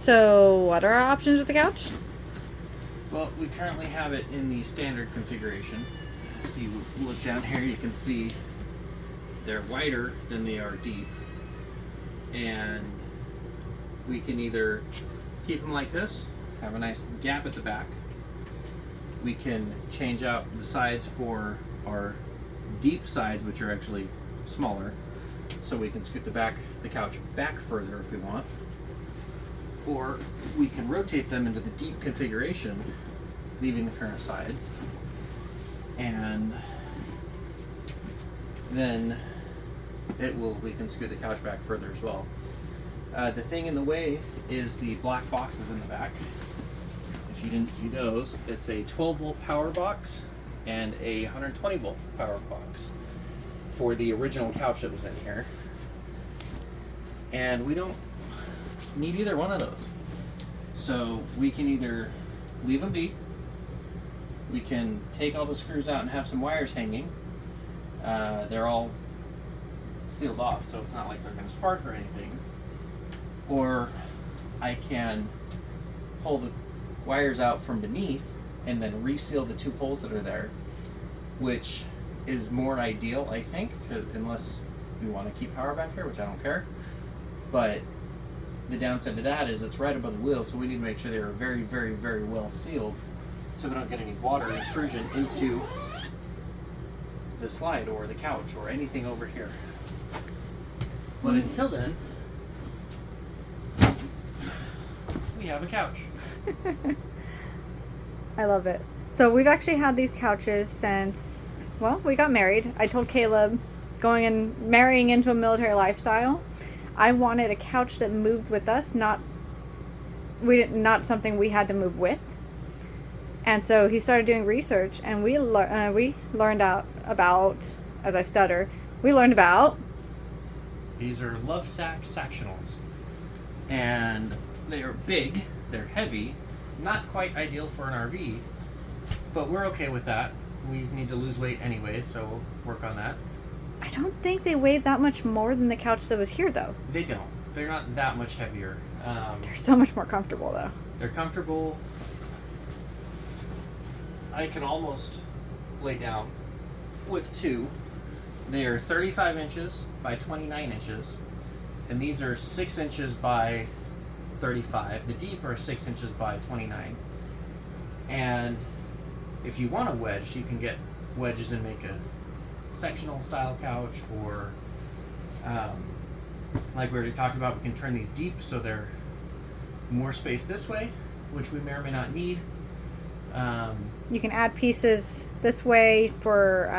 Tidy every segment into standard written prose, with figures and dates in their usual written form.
So what are our options with the couch? Well, we currently have it in the standard configuration. If you look down here, you can see they're wider than they are deep. And we can either keep them like this, have a nice gap at the back. We can change out the sides for our deep sides, which are actually smaller, so we can scoot the couch back further if we want. Or we can rotate them into the deep configuration, leaving the current sides. And then we can scoot the couch back further as well. The thing in the way is the black boxes in the back. If you didn't see those, it's a 12 volt power box and a 120 volt power box for the original couch that was in here. And we don't need either one of those. So we can either leave them be, we can take all the screws out and have some wires hanging. They're all sealed off, so it's not like they're going to spark or anything. Or I can pull the wires out from beneath and then reseal the two holes that are there, which is more ideal, I think, unless we want to keep power back here, which I don't care. But the downside to that is it's right above the wheel, so we need to make sure they are very, very, very well sealed so we don't get any water intrusion into the slide or the couch or anything over here. But until then, we have a couch. I love it. So we've actually had these couches since, well, we got married. I told Caleb, marrying into a military lifestyle, I wanted a couch that moved with us, not something we had to move with. And so he started doing research, and we learned about, as I stutter, we learned about. These are love sack sectionals, and they are big, they're heavy, not quite ideal for an RV, but we're okay with that. We need to lose weight anyway, so we'll work on that. I don't think they weigh that much more than the couch that was here, though. They don't. They're not that much heavier. They're so much more comfortable, though. They're comfortable. I can almost lay down with two. They are 35 inches by 29 inches, and these are 6 inches by 35. The deep are 6 inches by 29. And if you want a wedge, you can get wedges and make a sectional style couch, or like we already talked about, we can turn these deep so they're more space this way, which we may or may not need. You can add pieces this way for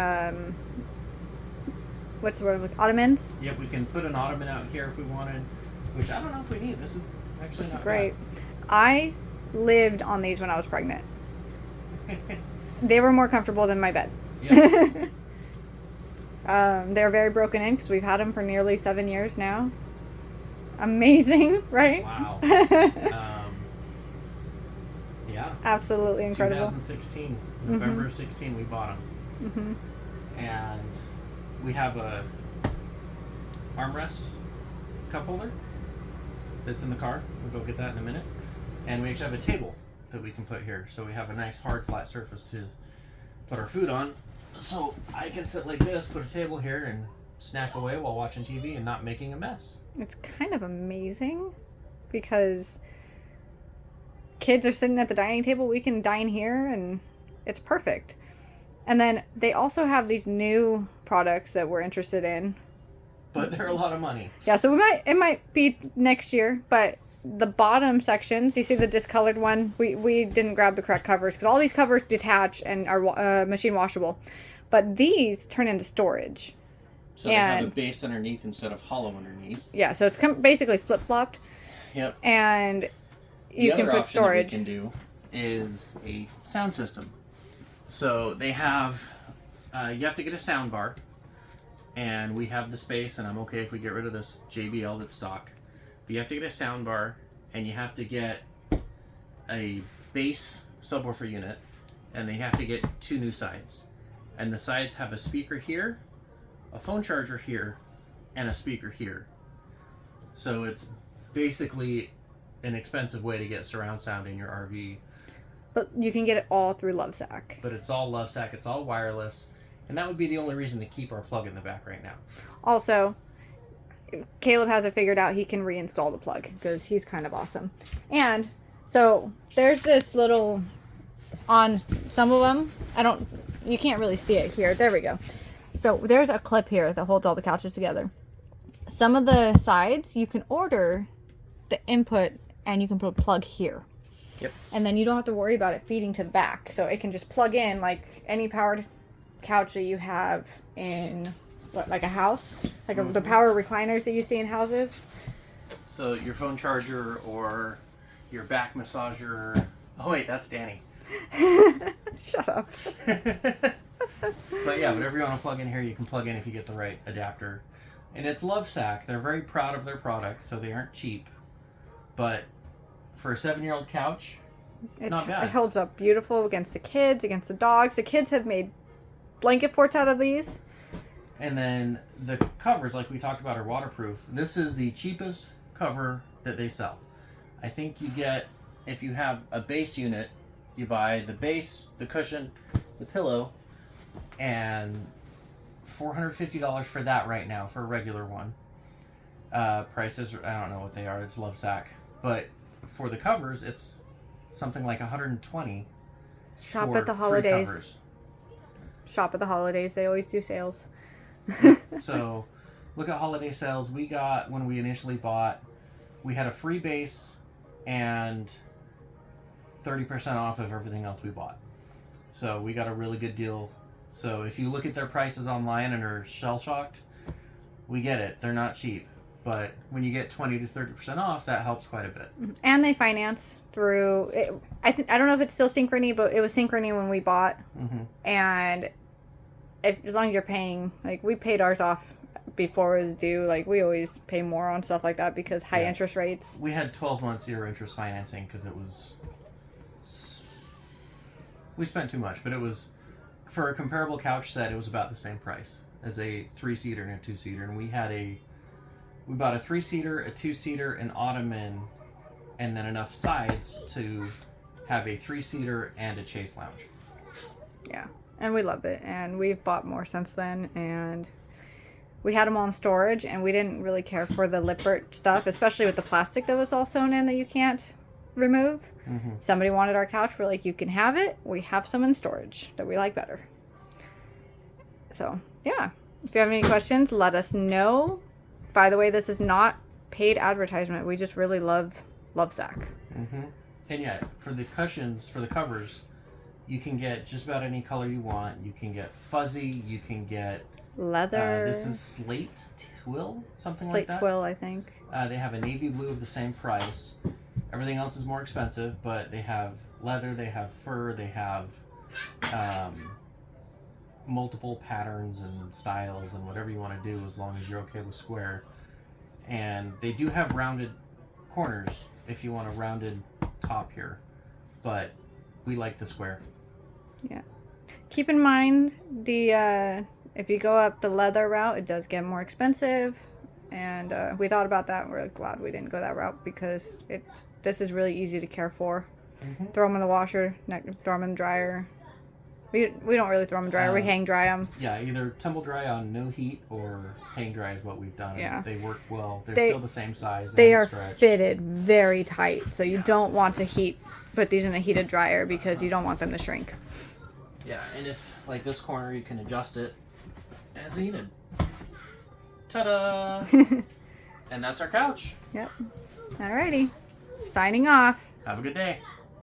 what's the word? Ottomans? Yep, we can put an ottoman out here if we wanted, which I don't know if we need. This is actually not great. bad. I lived on these when I was pregnant. They were more comfortable than my bed. Yeah. They're very broken in because we've had them for nearly 7 years now. Amazing, right? Wow. Yeah. Absolutely incredible. 2016, November of 16, we bought them. And we have a armrest cup holder that's in the car. We'll go get that in a minute. And we actually have a table that we can put here, so we have a nice hard flat surface to put our food on. So I can sit like this, put a table here, and snack away while watching TV and not making a mess. It's kind of amazing because kids are sitting at the dining table. We can dine here, and it's perfect. And then they also have these new products that we're interested in. But they're a lot of money. Yeah, so it might be next year, but the bottom sections, you see the discolored one, we didn't grab the correct covers because all these covers detach and are machine washable. But these turn into storage. So they have a base underneath instead of hollow underneath. Yeah, so it's basically flip-flopped. Yep. And you can put storage. The other option we can do is a sound system. So they have, you have to get a sound bar, and we have the space, and I'm okay if we get rid of this JBL that's stock. But you have to get a sound bar, and you have to get a base subwoofer unit, and they have to get 2 new sides. And the sides have a speaker here, a phone charger here, and a speaker here. So it's basically an expensive way to get surround sound in your RV. But you can get it all through Lovesac. But it's all Lovesac. It's all wireless. And that would be the only reason to keep our plug in the back right now. Also, Caleb has it figured out. He can reinstall the plug because he's kind of awesome. And so there's this little, on some of them, you can't really see it here. There we go. So there's a clip here that holds all the couches together. Some of the sides, you can order the input and you can put a plug here. Yep. And then you don't have to worry about it feeding to the back. So it can just plug in like any powered couch that you have in, like a house? Like the power recliners that you see in houses? So your phone charger or your back massager. Oh, wait, that's Danny. Shut up. But yeah, whatever you want to plug in here, you can plug in if you get the right adapter. And it's Lovesac. They're very proud of their products, so they aren't cheap. But for a 7-year-old couch, not bad. It holds up beautiful against the kids, against the dogs. The kids have made blanket forts out of these. And then the covers, like we talked about, are waterproof. This is the cheapest cover that they sell. I think you get, if you have a base unit, you buy the base, the cushion, the pillow, and $450 for that right now for a regular one. Prices, I don't know what they are. It's Lovesac. But for the covers, it's something like $120. Shop at the holidays. Shop at the holidays. They always do sales. So look at holiday sales. We got, when we initially bought, we had a free base and 30% off of everything else we bought. So we got a really good deal. So if you look at their prices online and are shell-shocked, we get it. They're not cheap. But when you get 20 to 30% off, that helps quite a bit. And they finance through, I don't know if it's still Synchrony, but it was Synchrony when we bought. Mm-hmm. And as long as you're paying, like we paid ours off before it was due. Like we always pay more on stuff like that because high interest rates. We had 12 months 0 interest financing because it was, we spent too much, but it was, for a comparable couch set, it was about the same price as a 3-seater and a 2-seater. And we bought a 3-seater, a 2-seater, an ottoman, and then enough sides to have a 3-seater and a chase lounge. Yeah, and we love it. And we've bought more since then. And we had them all in storage, and we didn't really care for the Lippert stuff, especially with the plastic that was all sewn in that you can't remove. Mm-hmm. Somebody wanted our couch. We're like, you can have it. We have some in storage that we like better. So, yeah. If you have any questions, let us know. By the way, this is not paid advertisement. We just really love Lovesac. Mm-hmm. And yeah, for the cushions, for the covers, you can get just about any color you want. You can get fuzzy. You can get leather. This is slate twill, something slate like that. Slate twill, I think. They have a navy blue of the same price. Everything else is more expensive, but they have leather, they have fur, they have multiple patterns and styles and whatever you want to do as long as you're okay with square. And they do have rounded corners if you want a rounded top here, but we like the square. Yeah. Keep in mind if you go up the leather route, it does get more expensive. And we thought about that. We're glad we didn't go that route because this is really easy to care for. Mm-hmm. Throw them in the washer, throw them in the dryer. We don't really throw them in the dryer. We hang dry them. Yeah, either tumble dry on no heat or hang dry is what we've done. Yeah. They work well. They're still the same size. They are fitted very tight, so you don't want to put these in a heated dryer because you don't want them to shrink. Yeah, and if, like this corner, you can adjust it as needed. Ta-da! And that's our couch. Yep. Alrighty. Signing off. Have a good day.